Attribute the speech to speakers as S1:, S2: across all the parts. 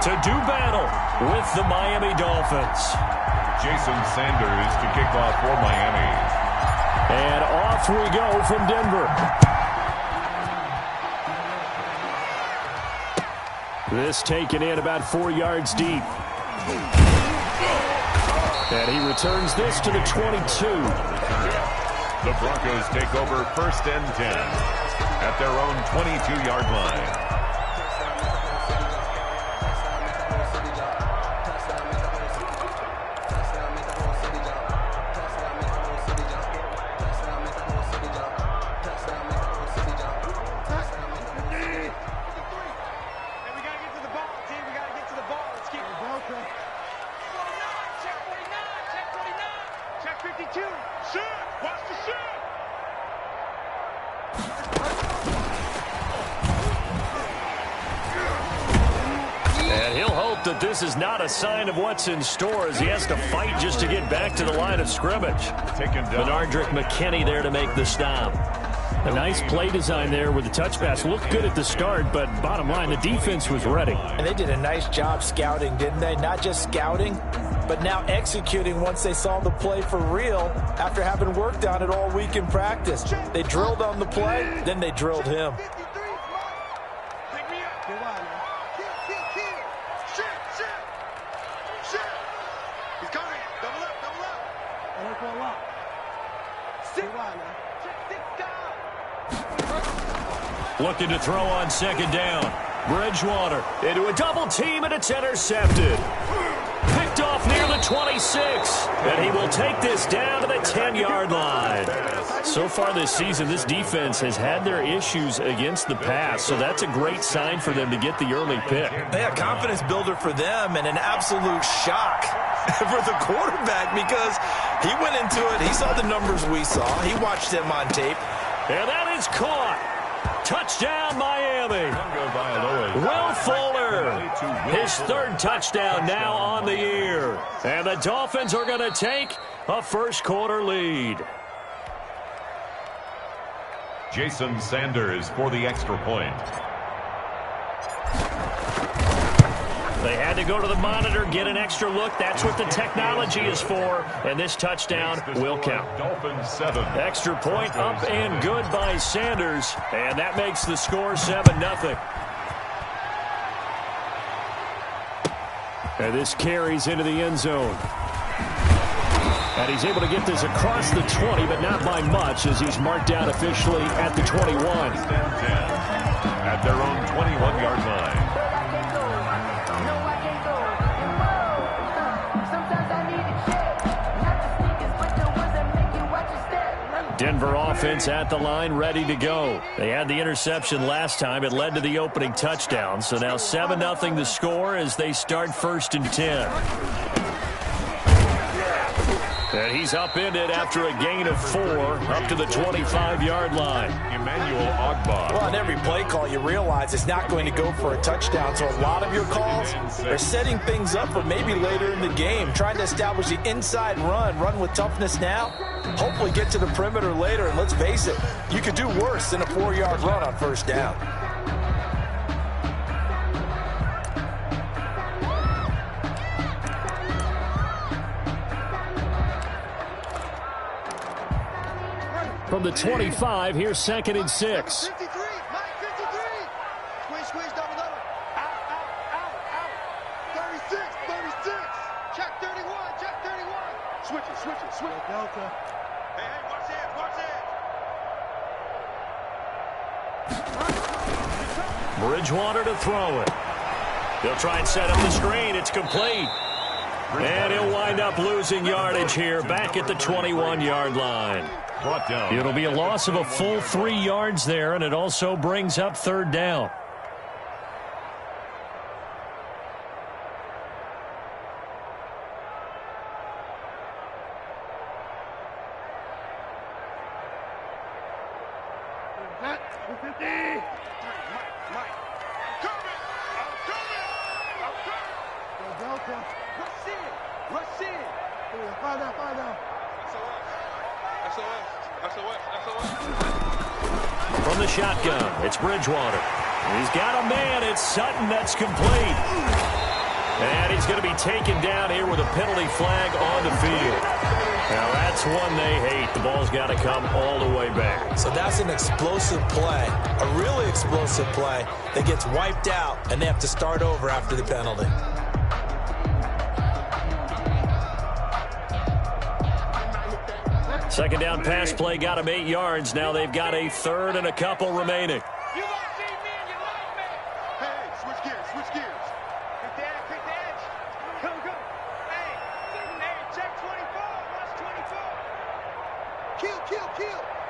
S1: to do battle with the Miami Dolphins.
S2: Jason Sanders to kick off for Miami.
S1: And off we go from Denver. This taken in about 4 yards deep. And he returns this to the 22.
S2: The Broncos take over 1st and 10 at their own 22-yard line.
S1: That this is not a sign of what's in store as he has to fight just to get back to the line of scrimmage. Benardrick McKinney there to make the stop. A nice play design there with the touch pass. Looked good at the start, but bottom line, the defense was ready.
S3: And they did a nice job scouting, didn't they? Not just scouting, but now executing once they saw the play for real after having worked on it all week in practice. They drilled on the play, then they drilled him.
S1: Looking to throw on 2nd down. Bridgewater into a double team, and it's intercepted. Picked off near the 26. And he will take this down to the 10-yard line. So far this season, this defense has had their issues against the pass, so that's a great sign for them to get the early pick.
S3: Yeah, confidence builder for them and an absolute shock for the quarterback because he went into it. He saw the numbers we saw. He watched them on tape.
S1: And that is caught. Touchdown, Miami. Will Fuller, his 3rd touchdown now on the year. And the Dolphins are going to take a 1st quarter lead.
S2: Jason Sanders for the extra point.
S1: They had to go to the monitor, get an extra look. That's what the technology is for. And this touchdown will count.
S2: Dolphins 7.
S1: Extra point up and good by Sanders. And that makes the score 7-0. And this carries into the end zone. And he's able to get this across the 20, but not by much as he's marked down officially at the 21.
S2: At their own 21-yard line.
S1: Denver offense at the line, ready to go. They had the interception last time. It led to the opening touchdown. So now 7-0 the score as they start 1st and 10. And he's upended after a gain of 4 up to the 25-yard line.
S2: Emmanuel Ogbah.
S3: Well, on every play call, you realize it's not going to go for a touchdown. So a lot of your calls are setting things up for maybe later in the game, trying to establish the inside run with toughness now, hopefully get to the perimeter later. And let's face it, you could do worse than a 4-yard run on 1st down.
S1: From the 25, here's 2nd and 6.
S4: 53, Mike 53. Squeeze, double. Out. 36. Check 31. Switch it. Delta. Hey, watch it.
S1: Bridgewater to throw it. They'll try and set up the screen. It's complete. And he'll wind up losing yardage here back at the 21-yard line. It'll be a loss of a full 3 yards there, and it also brings up 3rd down. From the shotgun, it's Bridgewater. He's got a man. It's Sutton. That's complete. He's going to be taken down here with a penalty flag on the field. Now, that's one they hate. The ball's got to come all the way back.
S3: So that's an explosive play, a really explosive play that gets wiped out, and they have to start over after the penalty.
S1: Second down pass play got him 8 yards. Now they've got a third and a couple remaining.
S4: You like me, man, you like me. Hey, switch gears, switch gears. Quick the edge. Go. Hey, check 24, watch 24. Kill.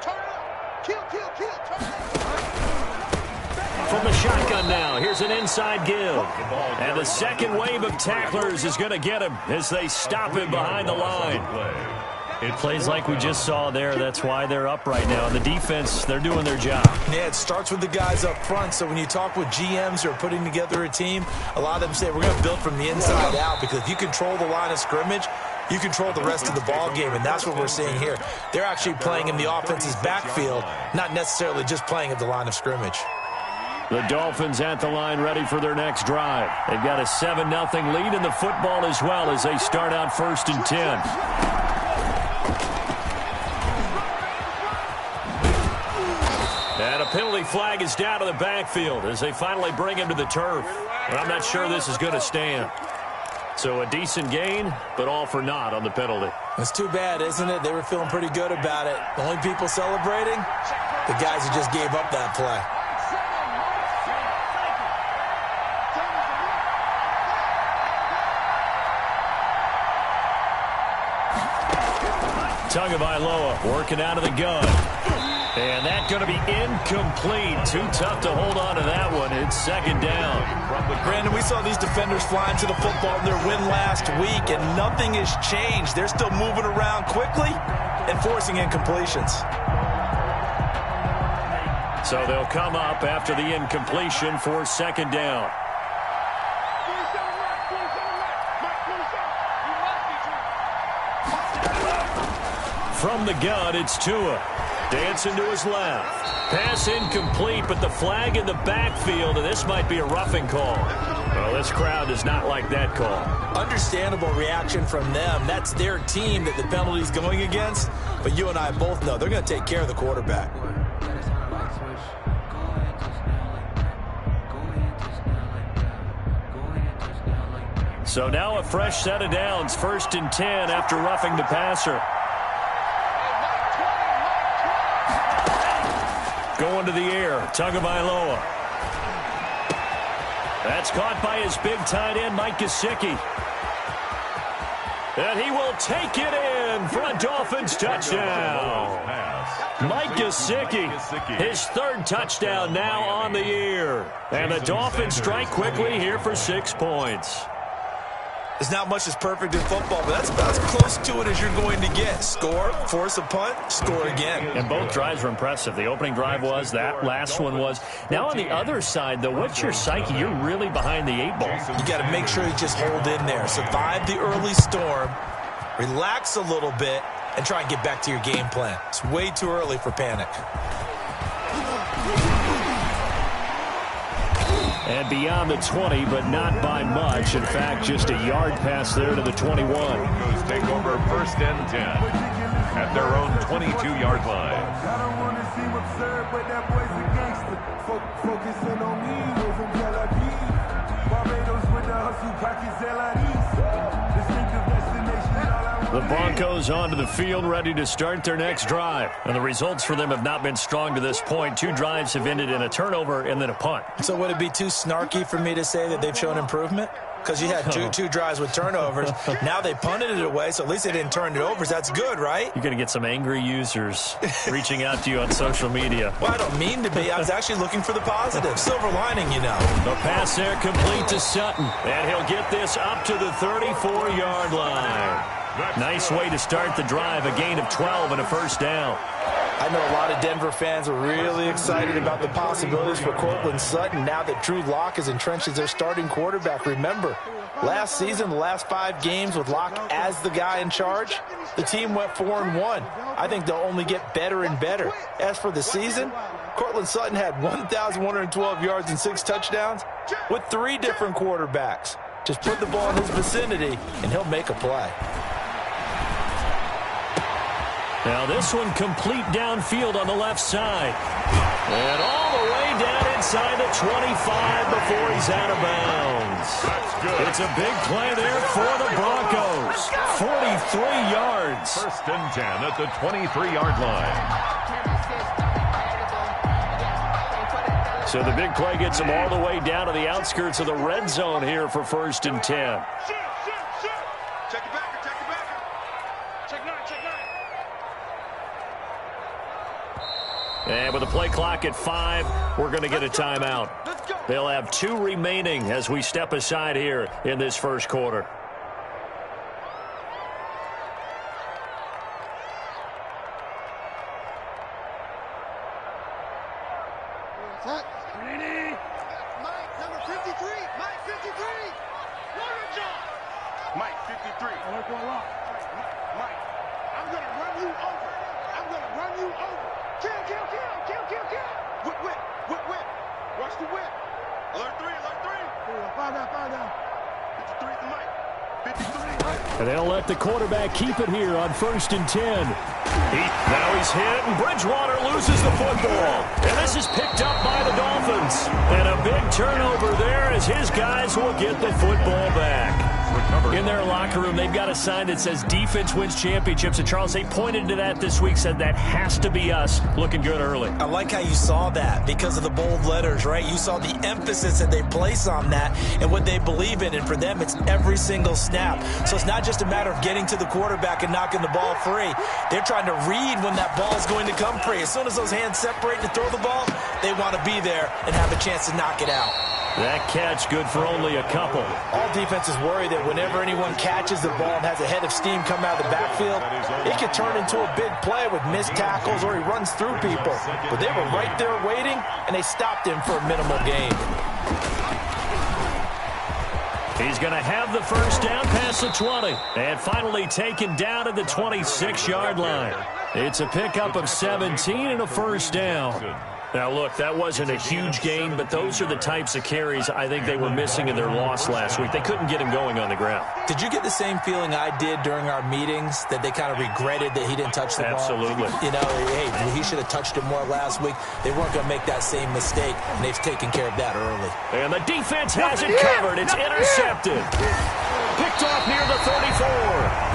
S4: Turn up. Kill, turn up.
S1: From the shotgun now, here's an inside give. And the second wave of tacklers is going to get him as they stop him behind the line. It plays like we just saw there. That's why they're up right now. And the defense, they're doing their job.
S3: Yeah, it starts with the guys up front. So when you talk with GMs who are putting together a team, a lot of them say we're going to build from the inside out, because if you control the line of scrimmage, you control the rest of the ball game, and that's what we're seeing here. They're actually playing in the offense's backfield, not necessarily just playing at the line of scrimmage.
S1: The Dolphins at the line ready for their next drive. They've got a 7-0 lead in the football as well as they start out 1st and 10. And a penalty flag is down to the backfield as they finally bring him to the turf. But I'm not sure this is going to stand. So a decent gain, but all for naught on the penalty.
S3: It's too bad, isn't it? They were feeling pretty good about it. The only people celebrating, the guys who just gave up that play.
S1: Tagovailoa working out of the gun. And that's going to be incomplete. Too tough to hold on to that one. It's second down.
S3: Brandon, we saw these defenders flying to the football in their win last week, and nothing has changed. They're still moving around quickly and forcing incompletions.
S1: So they'll come up after the incompletion for second down. From the gun, it's Tua. Dancing to his left. Pass incomplete, but the flag in the backfield, and this might be a roughing call. Well, this crowd does not like that call.
S3: Understandable reaction from them. That's their team that the penalty's going against. But you and I both know they're going to take care of the quarterback.
S1: So now a fresh set of downs. 1st and 10 after roughing the passer. Going to the air, Tagovailoa. That's caught by his big tight end, Mike Gesicki. And he will take it in for a Dolphins touchdown. Mike Gesicki, his 3rd touchdown now on the year. And the Dolphins strike quickly here for 6 points.
S3: There's not much that's perfect in football, but that's about as close to it as you're going to get. Score, force a punt, score again.
S1: And both drives were impressive. The opening drive was, that last one was. Now on the other side, though, what's your psyche? You're really behind the 8 ball.
S3: You got to make sure you just hold in there. Survive the early storm, relax a little bit, and try and get back to your game plan. It's way too early for panic.
S1: And beyond the 20, but not by much. In fact, just a yard pass there to the 21.
S2: Broncos take over 1st and 10 at their own 22-yard line.
S5: I don't want to seem absurd, but that boy's a gangster. Focusing on me, wasn't Tel Aviv. Barbados with the hustle, pockets distinctive destination, all I want.
S1: The Broncos onto the field, ready to start their next drive. And the results for them have not been strong to this point. 2 drives have ended in a turnover and then a punt.
S3: So would it be too snarky for me to say that they've shown improvement? Because you had two drives with turnovers. Now they punted it away, so at least they didn't turn it over. So that's good, right?
S1: You're going to get some angry users reaching out to you on social media.
S3: Well, I don't mean to be. I was actually looking for the positive. Silver lining, you know.
S1: The pass there complete to Sutton. And he'll get this up to the 34-yard line. Nice way to start the drive. A gain of 12 and a 1st down.
S3: I know a lot of Denver fans are really excited about the possibilities for Courtland Sutton now that Drew Lock is entrenched as their starting quarterback. Remember, last season, the last 5 games with Lock as the guy in charge, the team went 4-1. I think they'll only get better and better. As for the season, Courtland Sutton had 1,112 yards and 6 touchdowns with 3 different quarterbacks. Just put the ball in his vicinity, and he'll make a play.
S1: Now this one complete downfield on the left side. And all the way down inside the 25 before he's out of bounds.
S2: That's good.
S1: It's a big play there for the Broncos. 43 yards.
S2: First and 10 at the 23-yard line.
S1: So the big play gets them all the way down to the outskirts of the red zone here for first and 10.
S4: Check it back, check it back. Check 9, check 9.
S1: And with the play clock at 5, we're going to get a timeout. They'll have 2 remaining as we step aside here in this first quarter.
S4: Mike, number 53. Mike, 53. Warrior John. Mike, 53. Mike, I'm going to run you over. I'm going to run you over. Kill. Whip. Watch the whip. Alert 3. Find out. 53 to Mike. 53.
S1: And they'll let the quarterback keep it here on first and 10. Now he's hit, and Bridgewater loses the football. And this is picked up by the Dolphins. And a big turnover there as his guys will get the football back. In their locker room, they've got a sign that says defense wins championships. And Charles, they pointed to that this week, said that has to be us. Looking good early.
S3: I like how you saw that because of the bold letters, right? You saw the emphasis that they place on that and what they believe in. And for them, it's every single snap. So it's not just a matter of getting to the quarterback and knocking the ball free. They're trying to read when that ball is going to come free. As soon as those hands separate to throw the ball, they want to be there and have a chance to knock it out.
S1: That catch good for only a couple.
S3: All defenses worry that whenever anyone catches the ball and has a head of steam coming out of the backfield, it could turn into a big play with missed tackles or he runs through people. But they were right there waiting, and they stopped him for a minimal gain.
S1: He's going to have the first down past the 20. And finally taken down to the 26-yard line. It's a pickup of 17 and a first down. Now, look, that wasn't a huge gain, but those are the types of carries I think they were missing in their loss last week. They couldn't get him going on the ground.
S3: Did you get the same feeling I did during our meetings, that they kind of regretted that he didn't touch the ball?
S1: Absolutely.
S3: You know, hey, he should have touched it more last week. They weren't going to make that same mistake, and they've taken care of that early.
S1: And the defense has it covered. It's intercepted. Picked off near the 34.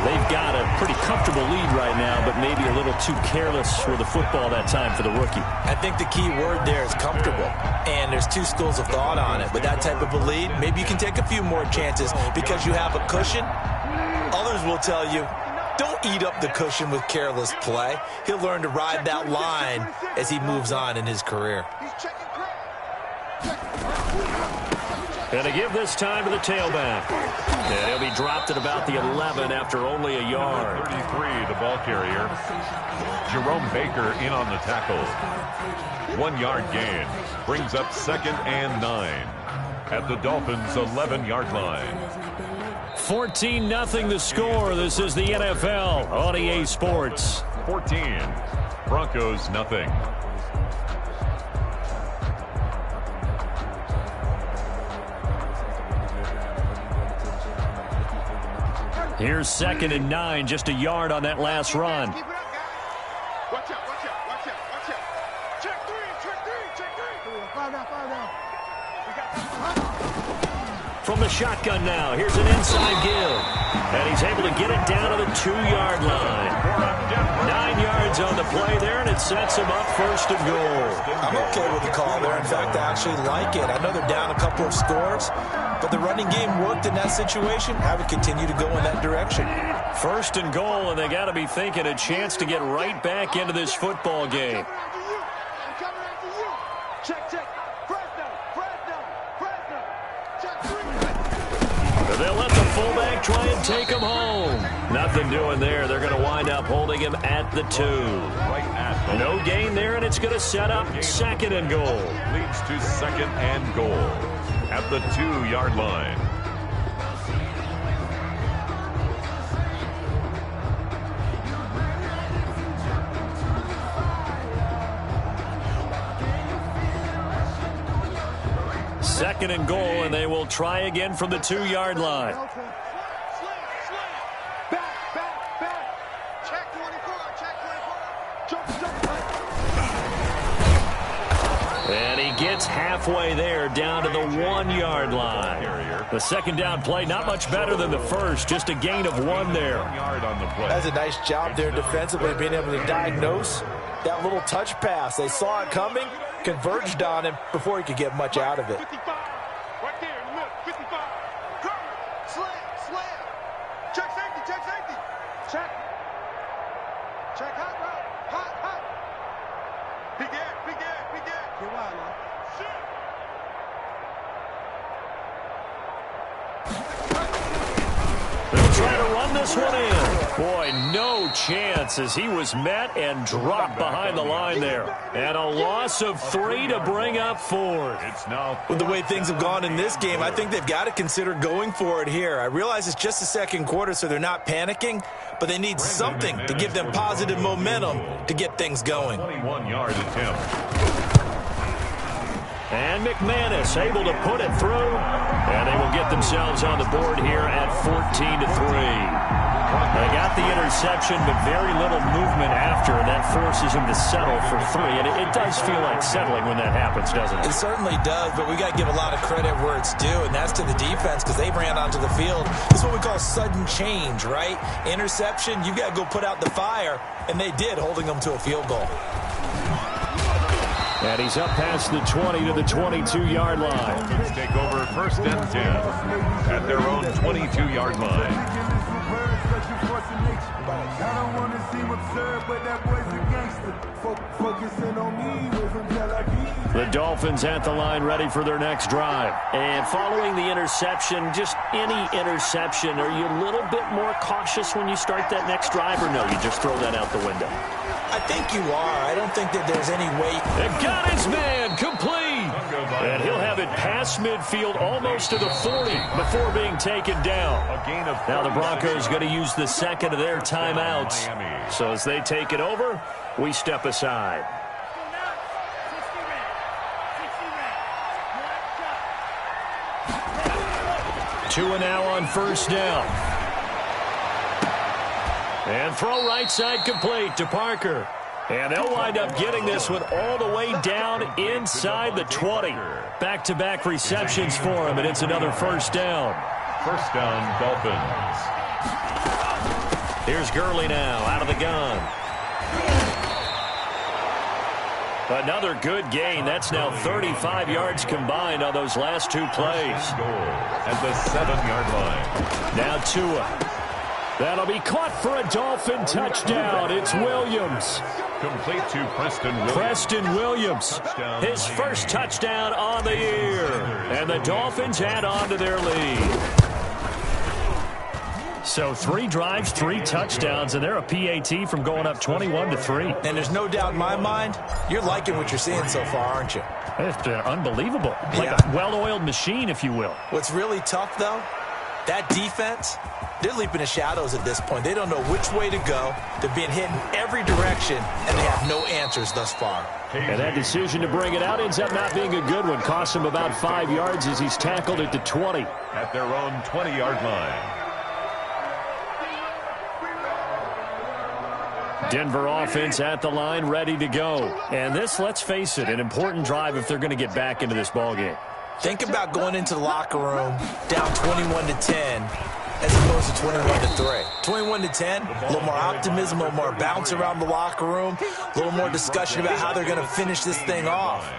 S1: They've got a pretty comfortable lead right now, but maybe a little too careless with the football that time for the rookie.
S3: I think the key word there is comfortable, and there's 2 schools of thought on it. With that type of a lead, maybe you can take a few more chances because you have a cushion. Others will tell you, don't eat up the cushion with careless play. He'll learn to ride that line as he moves on in his career.
S1: And to give this time to the tailback. And he'll be dropped at about the 11 after only a yard.
S2: 33, the ball carrier. Jerome Baker in on the tackle. 1-yard gain. Brings up 2nd and 9 at the Dolphins' 11-yard line.
S1: 14-0 the score. This is the NFL on EA Sports.
S2: 14. Broncos nothing.
S1: Here's 2nd and 9, just a yard on that last run.
S4: Keep it up, guys. Watch out. Check 3. Find out.
S1: From the shotgun now, here's an inside give. And he's able to get it down to the 2-yard line. 9 yards on the play there, and it sets him up first and goal.
S3: I'm okay with the call there. In fact, I actually like it. I know they're down a couple of scores, but the running game worked in that situation. I would continue to go in that direction.
S1: First and goal, and they got to be thinking a chance to get right back into this football game.
S4: I'm coming after you. Check. Fresno. Check 3.
S1: They'll let the fullback try and take him home. Nothing doing there. They're going to wind up holding him at the 2. No gain there, and it's going to set up 2nd and goal.
S2: Leads to 2nd and goal at the 2-yard line.
S1: 2nd and goal, and they will try again from the 2-yard line. And he gets halfway there, down to the 1-yard line. The 2nd down play, not much better than the first, just a gain of 1 there.
S3: That's a nice job there defensively, being able to diagnose that little touch pass. They saw it coming, converged on him before he could get much out of it.
S4: 55. Right there in the middle. 55. Cover. Slam. Check safety. Check. Check hot route. Hot. Big air. Get wide, man.
S1: They'll try to run this one in. Boy, no chance as he was met and dropped behind the line there. And a loss of 3 to bring up 4.
S3: With the way things have gone in this game, I think they've got to consider going for it here. I realize it's just the 2nd quarter, so they're not panicking, but they need something to give them positive momentum to get things going.
S2: 21-yard attempt.
S1: And McManus able to put it through. And they will get themselves on the board here at 14-3. They got the interception, but very little movement after. And that forces them to settle for 3. And it does feel like settling when that happens, doesn't it?
S3: It certainly does, but we got to give a lot of credit where it's due, and that's to the defense because they ran onto the field. This is what we call sudden change, right? Interception, you got to go put out the fire, and they did, holding them to a field goal.
S1: And he's up past the 20 to the 22-yard line.
S2: Let's take over 1st and 10 at their own 22-yard line.
S5: I don't want to seem absurd, but that boy's a gangster. Focusing on me, from Tel Aviv.
S1: The Dolphins at the line, ready for their next drive. And following the interception, just any interception, are you a little bit more cautious when you start that next drive, or no, you just throw that out the window?
S3: I think you are. I don't think that there's any weight.
S1: And got his man complete. And he'll have it past midfield almost to the 40 before being taken down. Now the Broncos going to use the 2nd of their timeouts. So as they take it over, we step aside. 2 now on 1st down. And throw right side complete to Parker. And they'll wind up getting this one all the way down inside the 20. Back-to-back receptions for him, and it's another 1st down.
S2: 1st down, Dolphins.
S1: Here's Gurley now, out of the gun. Another good gain. That's now 35 yards combined on those last 2 plays.
S2: Goal at the 7-yard line.
S1: Now Tua. That'll be caught for a Dolphin touchdown. It's Williams.
S2: Complete to
S1: Preston Williams. His first touchdown on the year. And the Dolphins add on to their lead. So 3 drives, 3 touchdowns, and they're a PAT from going up 21-3.
S3: And there's no doubt in my mind, you're liking what you're seeing so far, aren't you?
S1: It's been unbelievable. Like a well-oiled machine, if you will.
S3: What's really tough, though, that defense, they're leaping the shadows at this point. They don't know which way to go. They're being hit in every direction, and they have no answers thus far.
S1: And that decision to bring it out ends up not being a good one. Costs him about 5 yards as he's tackled at the 20.
S2: At their own 20-yard line.
S1: Denver offense at the line, ready to go. And this, let's face it, an important drive if they're going to get back into this ballgame.
S3: Think about going into the locker room down 21-10 as opposed to 21-3. 21-10, a little more optimism, a little more bounce around the locker room, a little more discussion about how they're going to finish this thing off.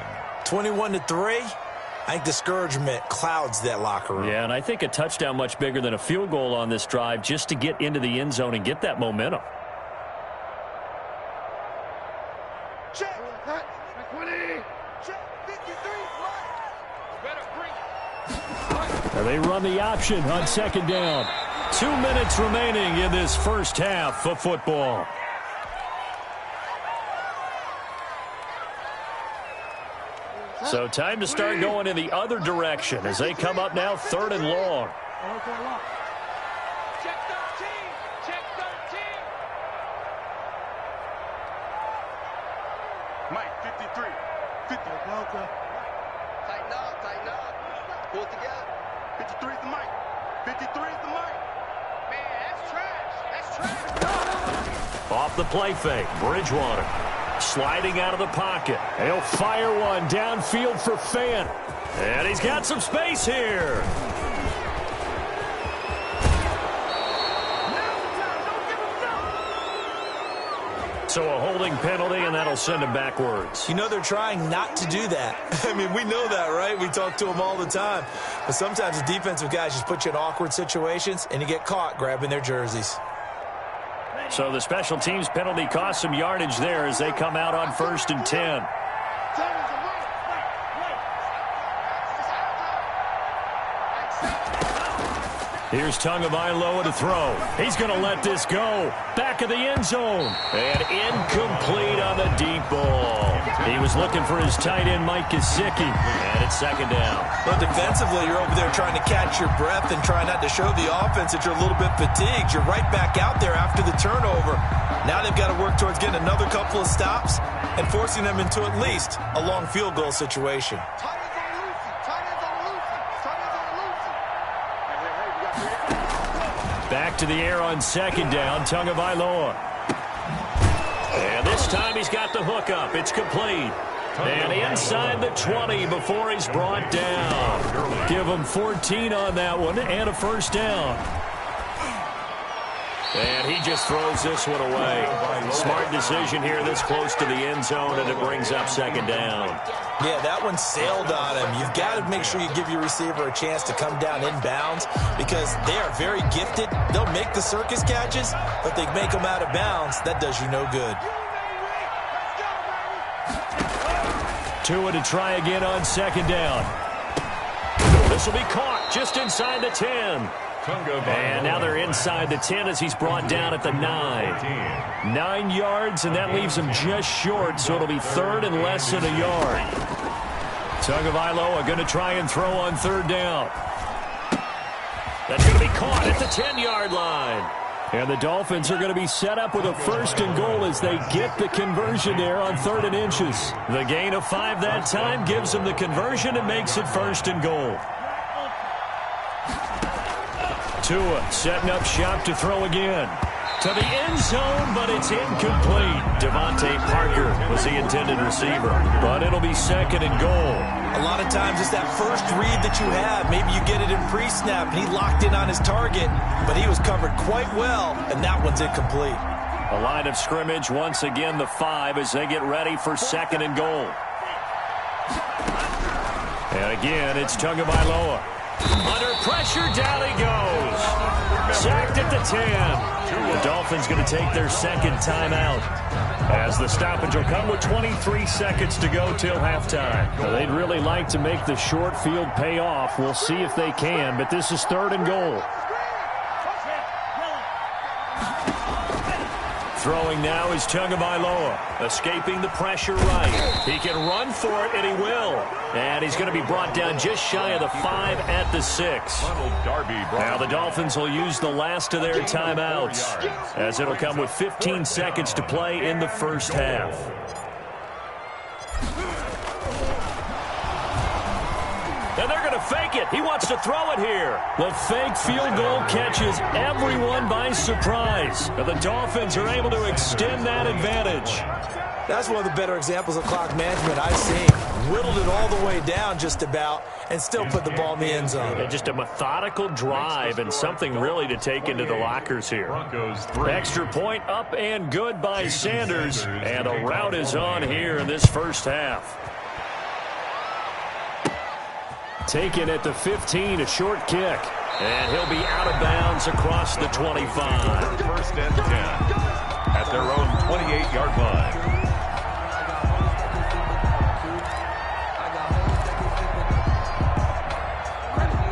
S3: 21-3, I think discouragement clouds that locker room.
S1: Yeah, and I think a touchdown much bigger than a field goal on this drive just to get into the end zone and get that momentum.
S4: Check. 20. Check. 53.
S1: And they run the option on 2nd down. 2 minutes remaining in this first half of football. So time to start going in the other direction as they come up now 3rd and long.
S4: Check 13. Check 13. Mike, 53. 50. Tighten up. Pull it together. 53 is the mic. 53 is the mic. Man, that's trash. That's trash.
S1: Off the play fake, Bridgewater sliding out of the pocket. He'll fire one downfield for Fant. And he's got some space here. So a holding penalty, and that'll send him backwards.
S3: You know they're trying not to do that. I mean, we know that, right? We talk to them all the time. But sometimes the defensive guys just put you in awkward situations, and you get caught grabbing their jerseys.
S1: So the special teams penalty cost some yardage there as they come out on 1st and 10. Here's Tagovailoa to throw. He's going to let this go. Back of the end zone. And incomplete on the deep ball. He was looking for his tight end, Mike Gesicki. And it's 2nd down.
S3: Well, defensively, you're over there trying to catch your breath and try not to show the offense that you're a little bit fatigued. You're right back out there after the turnover. Now they've got to work towards getting another couple of stops and forcing them into at least a long field goal situation.
S1: Back to the air on 2nd down, Tagovailoa. And this time he's got the hook up. It's complete. And inside the 20 before he's brought down. Give him 14 on that one and a 1st down. And he just throws this one away. Smart decision here this close to the end zone, and it brings up 2nd down.
S3: Yeah, that one sailed on him. You've got to make sure you give your receiver a chance to come down inbounds because they are very gifted. They'll make the circus catches, but they make them out of bounds. That does you no good.
S1: Tua to try again on 2nd down. This will be caught just inside the 10. And now they're inside the 10 as he's brought down at the 9. 9 yards, and that leaves him just short, so it'll be 3rd and less than a yard. Tagovailoa going to try and throw on 3rd down. That's going to be caught at the 10-yard line. And the Dolphins are going to be set up with a 1st and goal as they get the conversion there on 3rd and inches. The gain of 5 that time gives them the conversion and makes it 1st and goal. Tua setting up shop to throw again. To the end zone, but it's incomplete. Devontae Parker was the intended receiver, but it'll be 2nd and goal.
S3: A lot of times it's that first read that you have. Maybe you get it in pre-snap, and he locked in on his target, but he was covered quite well, and that one's incomplete.
S1: A line of scrimmage, once again the 5 as they get ready for 2nd and goal. And again, it's Tagovailoa. Under pressure, down he goes. Sacked at the 10. The Dolphins going to take their 2nd timeout as the stoppage will come with 23 seconds to go till halftime. Well, they'd really like to make the short field pay off. We'll see if they can, but this is 3rd and goal. Throwing now is Tagovailoa, escaping the pressure right. He can run for it, and he will. And he's going to be brought down just shy of the 5 at the 6. Now the Dolphins will use the last of their timeouts, as it'll come with 15 seconds to play in the 1st half. And they're going to fake it. He wants to throw it here. The fake field goal catches everyone by surprise. And the Dolphins are able to extend that advantage.
S3: That's one of the better examples of clock management I've seen. Whittled it all the way down just about and still put the ball in the end zone.
S1: And just a methodical drive and something really to take into the lockers here. Extra point up and good by Sanders. And the route is on here in this 1st half. Taken at the 15, a short kick. And he'll be out of bounds across the 25.
S2: 1st and 10 at their own 28-yard line.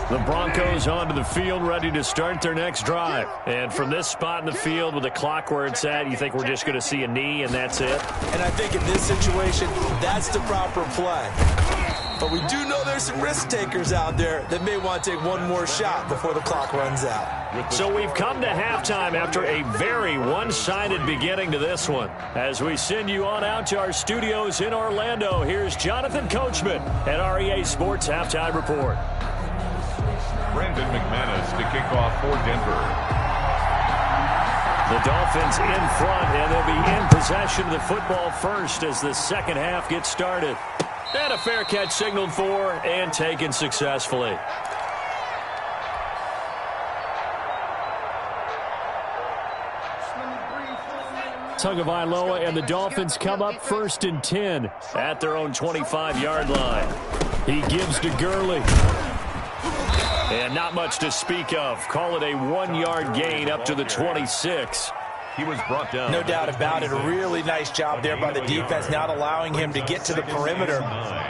S1: The Broncos onto the field, ready to start their next drive. And from this spot in the field with the clock where it's at, you think we're just going to see a knee and that's it?
S3: And I think in this situation, that's the proper play. But we do know there's some risk takers out there that may want to take one more shot before the clock runs out.
S1: So we've come to halftime after a very one-sided beginning to this one. As we send you on out to our studios in Orlando, here's Jonathan Coachman at REA Sports Halftime Report.
S2: Brandon McManus to kick off for Denver.
S1: The Dolphins in front, and they'll be in possession of the football first as the second half gets started. And a fair catch signaled for and taken successfully. Tagovailoa and the Dolphins come up 1st and 10 at their own 25-yard line. He gives to Gurley. And not much to speak of. Call it a 1-yard gain up to the 26.
S2: He was brought down.
S3: No doubt about it. A really nice job there by the defense, not allowing him to get to the perimeter.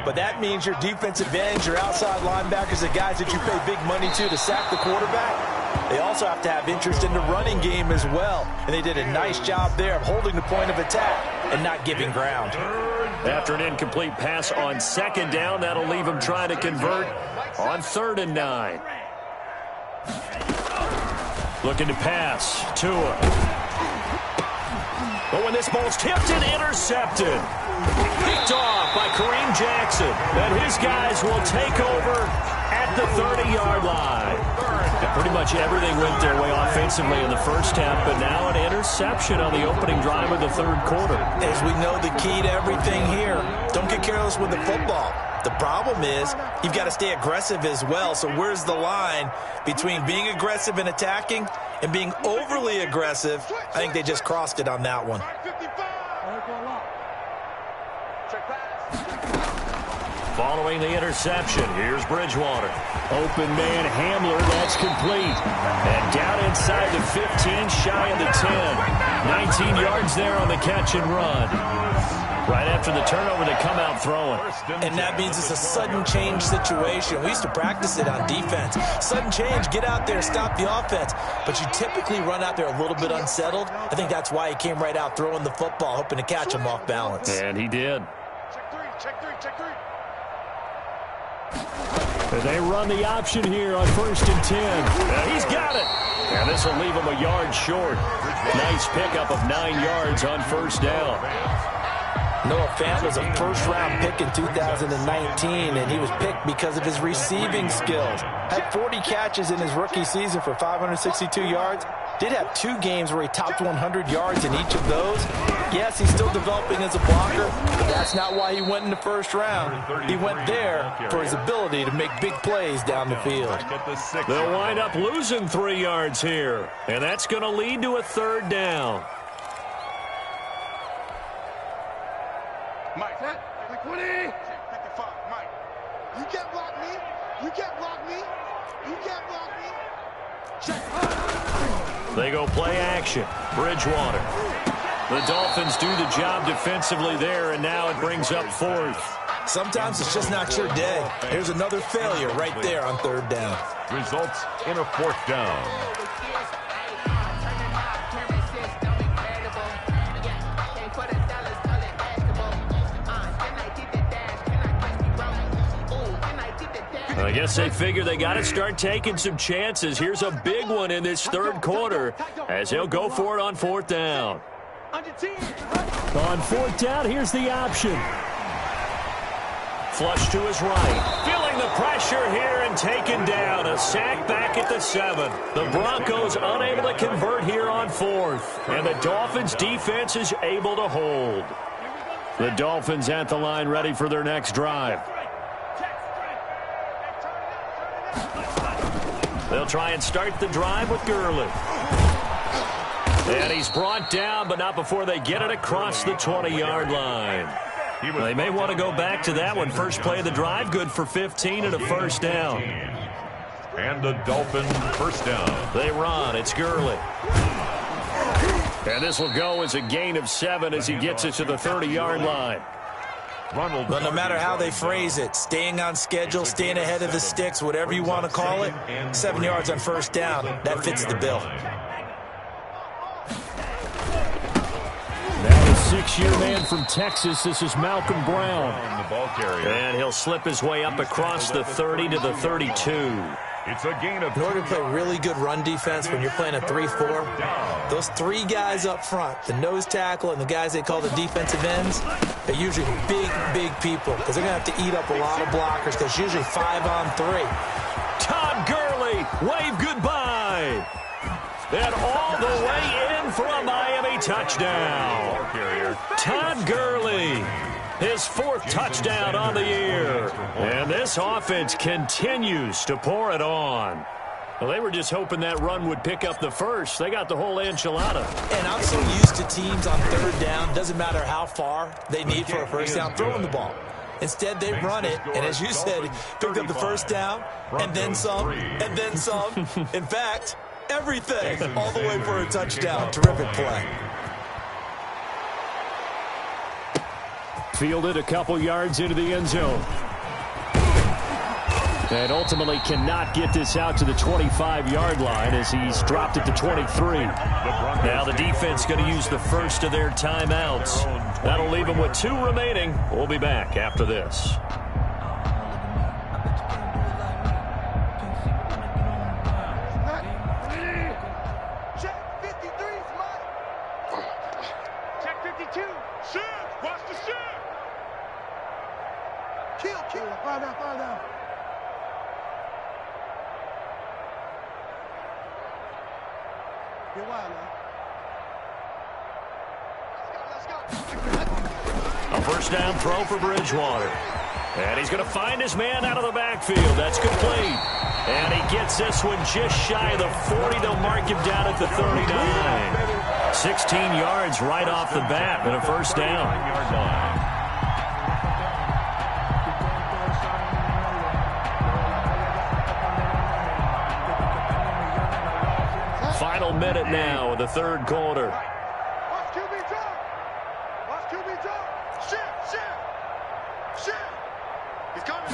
S3: But that means your defensive ends, your outside linebackers, the guys that you pay big money to sack the quarterback, they also have to have interest in the running game as well. And they did a nice job there of holding the point of attack and not giving ground.
S1: After an incomplete pass on 2nd down, that'll leave him trying to convert on 3rd and 9. Looking to pass. Tua. But when this ball's tipped and intercepted, picked off by Kareem Jackson, and his guys will take over at the 30-yard line. And pretty much everything went their way offensively in the first half, but now an interception on the opening drive of the 3rd quarter.
S3: As we know, the key to everything here, don't get careless with the football. The problem is you've got to stay aggressive as well. So where's the line between being aggressive and attacking and being overly aggressive? I think they just crossed it on that one.
S1: Following the interception, here's Bridgewater. Open man Hamler, that's complete. And down inside the 15, shy of the 10. 19 yards there on the catch and run. Right after the turnover, they come out throwing.
S3: And that means it's a sudden change situation. We used to practice it on defense. Sudden change, get out there, stop the offense. But you typically run out there a little bit unsettled. I think that's why he came right out throwing the football, hoping to catch him off balance.
S1: And he did.
S4: Check three.
S1: And they run the option here on 1st and 10. And he's got it. And this will leave him a yard short. Nice pickup of 9 yards on 1st down.
S3: Noah Fant was a first-round pick in 2019, and he was picked because of his receiving skills. Had 40 catches in his rookie season for 562 yards. Did have 2 games where he topped 100 yards in each of those. Yes, he's still developing as a blocker, but that's not why he went in the 1st round. He went there for his ability to make big plays down the field.
S1: They'll wind up losing 3 yards here, and that's going to lead to a 3rd down.
S4: Mike, like 20. 55, Mike. You can't block me. You can't block me. You can't block me. Check.
S1: They go play action. Bridgewater. The Dolphins do the job defensively there, and now it brings up 4th.
S3: Sometimes it's just not your day. Here's another failure right there on 3rd down.
S2: Results in a 4th down.
S1: I guess they figure they got to start taking some chances. Here's a big one in this 3rd quarter as he'll go for it on 4th down. On 4th down, here's the option. Flush to his right. Feeling the pressure here and taken down. A sack back at the 7. The Broncos unable to convert here on 4th. And the Dolphins defense is able to hold. The Dolphins at the line ready for their next drive. They'll try and start the drive with Gurley. And he's brought down, but not before they get it across the 20-yard line. They may want to go back to that one. First play of the drive, good for 15 and a 1st down.
S2: And the Dolphins 1st down.
S1: They run. It's Gurley. And this will go as a gain of 7 as he gets it to the 30-yard line.
S3: But no matter how they phrase it, staying on schedule, staying ahead of the sticks, whatever you want to call it, 7 yards on 1st down, that fits the bill.
S1: Now the 6-year man from Texas, this is Malcolm Brown.
S2: The ball carrier.
S1: And he'll slip his way up across the 30 to the 32.
S2: It's a gain of.
S3: In order to play really good run defense when you're playing a 3-4, those 3 guys up front, the nose tackle and the guys they call the defensive ends, they're usually big people because they're going to have to eat up a lot of blockers because usually 5 on 3.
S1: Todd Gurley Wave goodbye. And all the way in for a Miami touchdown. Todd Gurley, his 4th touchdown on the year. And this offense continues to pour it on. Well, they were just hoping that run would pick up the first. They got the whole enchilada.
S3: And I'm so used to teams on 3rd down, doesn't matter how far they need for a first down, throwing the ball. Instead, they run it, and as you said, picked up the first down, and then some, and then some. In fact, everything, all the way for a touchdown. Terrific play.
S1: Fielded a couple yards into the end zone. And ultimately cannot get this out to the 25-yard line as he's dropped it to 23. Now the defense going to use the first of their timeouts. That'll leave them with 2 remaining. We'll be back after this.
S4: Check 53, Mike. Check 52. Shoot. Watch the shoot. Kill. Find out. Get wild now. Let's go.
S1: A first down throw for Bridgewater. And he's going to find his man out of the backfield. That's complete. And he gets this one just shy of the 40. They'll mark him down at the 39. 16 yards right off the bat and a first down. Final minute now of the 3rd quarter.
S4: Watch QB drop. Watch QB drop. Shit. He's coming.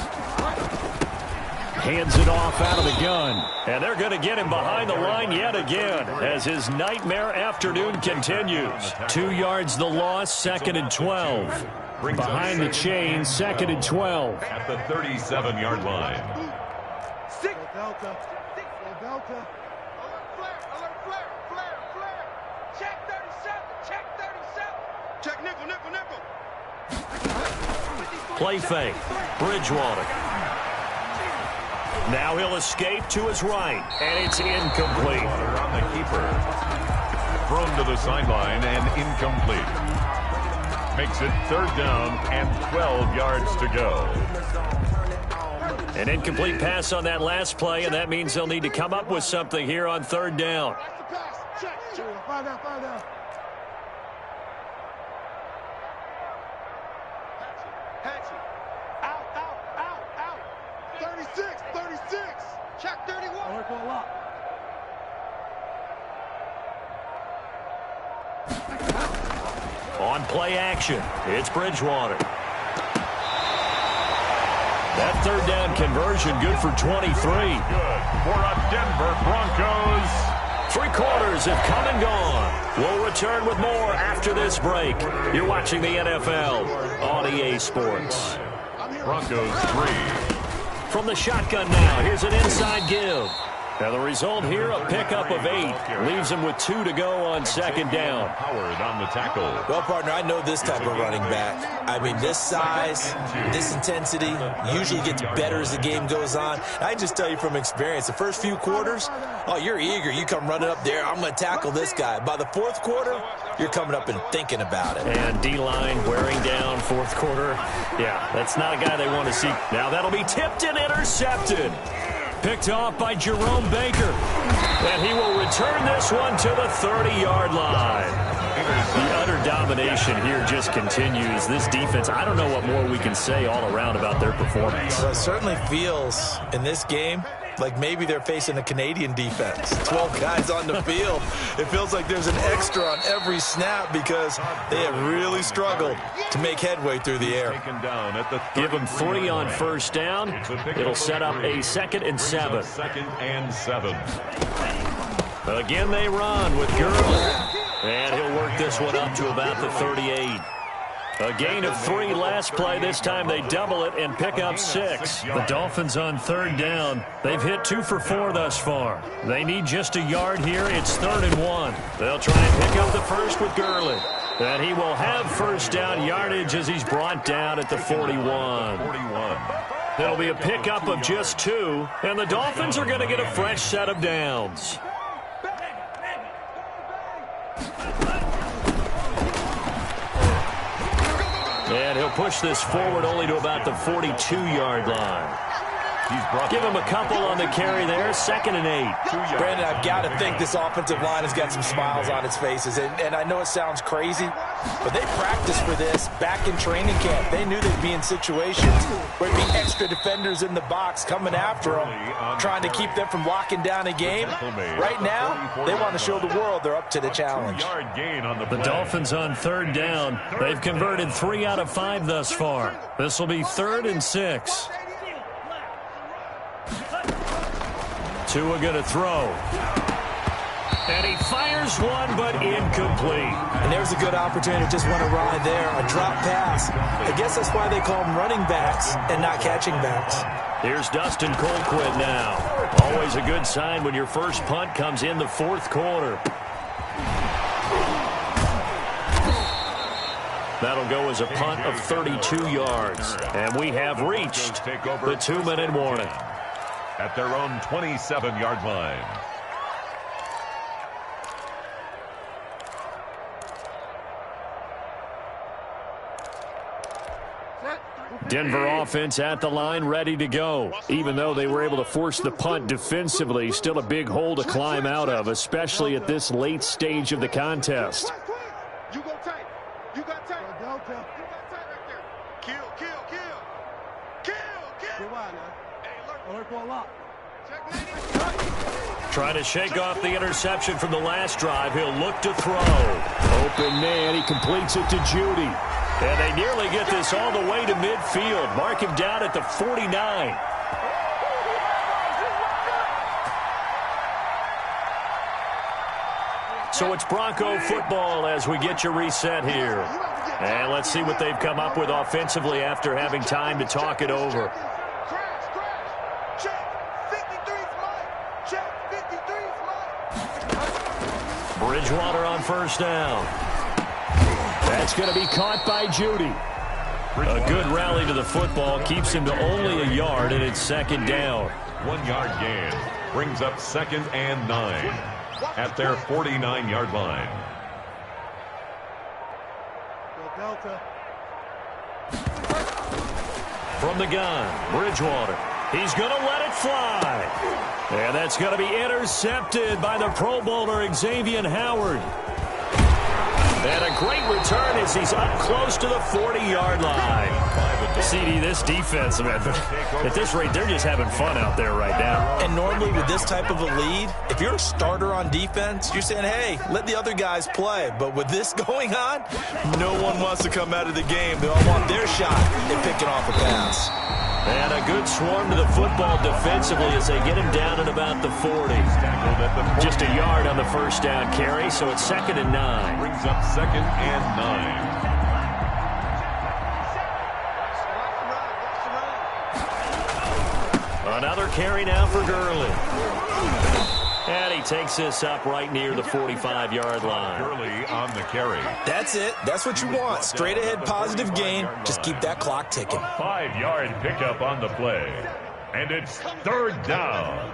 S1: Hands it off out of the gun. And they're going to get him behind the line yet again as his nightmare afternoon continues. 2 yards the loss, 2nd and 12. Behind the chain, 2nd and 12.
S2: At the 37-yard line.
S4: Delta. Alert flare. Check 37. Check nickel.
S1: Play fake. Bridgewater. Now he'll escape to his right, and it's incomplete.
S2: On the keeper. Thrown to the sideline and incomplete. Makes it 3rd down and 12 yards to go.
S1: An incomplete pass on that last play, and that means they'll need to come up with something here on 3rd down.
S4: Check. Find out. Hatchet. Out. 36. Check 31.
S1: On play action, it's Bridgewater. That 3rd down conversion good for 23.
S2: Good for a Denver Broncos.
S1: 3 quarters have come and gone. We'll return with more after this break. You're watching the NFL on EA Sports.
S2: Broncos 3.
S1: From the shotgun now, here's an inside give. Now the result here, a pickup of 8. Leaves him with 2 to go on 2nd down.
S2: Howard on the tackle.
S3: Well, partner, I know this type of running back. I mean, this size, this intensity usually gets better as the game goes on. I just tell you from experience, the first few quarters, oh, you're eager. You come running up there, I'm going to tackle this guy. By the 4th quarter, you're coming up and thinking about it.
S1: And D-line wearing down 4th quarter. Yeah, that's not a guy they want to see. Now that'll be tipped and intercepted. Picked off by Jerome Baker. And he will return this one to the 30-yard line. The utter domination here just continues. This defense, I don't know what more we can say all around about their performance.
S3: Well, it certainly feels in this game like maybe they're facing a Canadian defense. 12 guys on the field. It feels like there's an extra on every snap because they have really struggled to make headway through the air.
S1: Give them 3 on first down. It'll set up a 2nd and 7.
S2: 2nd and 7.
S1: Again, they run with Gurley. And he'll work this one up to about the 38. A gain of 3 last play. This time they double it and pick up 6. The Dolphins on 3rd down. They've hit 2 for 4 thus far. They need just a yard here. It's 3rd and 1. They'll try and pick up the first with Gurley. And he will have first down yardage as he's brought down at the 41. It'll be a pickup of just 2, and the Dolphins are going to get a fresh set of downs. And he'll push this forward only to about the 42-yard line. Give him a couple on the carry there. 2nd and 8.
S3: Brandon, I've got to think this offensive line has got some smiles on its faces. And I know it sounds crazy, but they practiced for this back in training camp. They knew they'd be in situations where there'd be extra defenders in the box coming after them, trying to keep them from locking down a game. Right now, they want to show the world they're up to the challenge.
S1: The Dolphins on 3rd down. They've converted 3 out of 5 thus far. This will be 3rd and 6. Tua going to throw. And he fires one, but incomplete.
S3: And there's a good opportunity. Just went awry there. A drop pass. I guess that's why they call them running backs and not catching backs.
S1: Here's Dustin Colquitt now. Always a good sign when your first punt comes in the 4th quarter. That'll go as a punt of 32 yards. And we have reached the 2-minute warning.
S2: At their own 27-yard line.
S1: Denver offense at the line, ready to go. Even though they were able to force the punt defensively, still a big hole to climb out of, especially at this late stage of the contest.
S4: You go tight. You got tight. You got tight right there. Kill. Get wide now. Alert for a lot.
S1: Trying to shake off the interception from the last drive. He'll look to throw. Open man. He completes it to Judy. And they nearly get this all the way to midfield. Mark him down at the 49. So it's Bronco football as we get you reset here. And let's see what they've come up with offensively after having time to talk it over. Bridgewater on 1st down. That's going to be caught by Judy. A good rally to the football keeps him to only a yard, and it's 2nd down.
S2: 1-yard gain brings up 2nd and 9 at their 49-yard line.
S1: From the gun, Bridgewater. He's going to let it fly. And that's going to be intercepted by the Pro Bowler Xavier Howard. And a great return as he's up close to the 40-yard line. CD, this defense, man, at this rate, they're just having fun out there right now.
S3: And normally with this type of a lead, if you're a starter on defense, you're saying, hey, let the other guys play. But with this going on, no one wants to come out of the game. They all want their shot at picking off a pass.
S1: And a good swarm to the football defensively as they get him down at about the 40. Just a yard on the 1st down carry, so it's 2nd and 9.
S2: Brings up 2nd and 9.
S1: Another carry now for Gurley. And he takes this up right near the 45-yard line.
S2: Gurley on the carry.
S3: That's it. That's what you want. Straight ahead positive gain. Just keep that clock ticking.
S2: 5-yard pickup on the play. And it's 3rd down.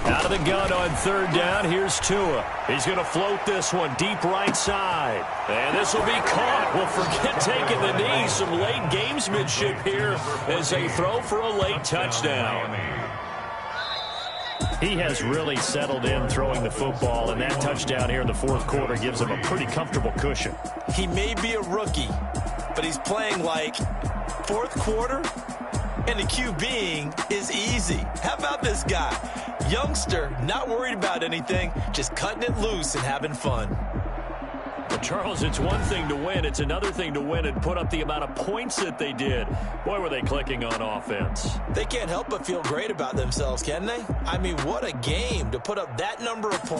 S1: Out of the gun on 3rd down. Here's Tua. He's going to float this one deep right side. And this will be caught. Well, forget taking the knee. Some late gamesmanship here as they throw for a late touchdown. He has really settled in throwing the football, and that touchdown here in the 4th quarter gives him a pretty comfortable cushion.
S3: He may be a rookie, but he's playing like 4th quarter, and the QBing is easy. How about this guy? Youngster, not worried about anything, just cutting it loose and having fun.
S1: But Charles, it's one thing to win. It's another thing to win and put up the amount of points that they did. Boy, were they clicking on offense.
S3: They can't help but feel great about themselves, can they? I mean, what a game to put up that number of points.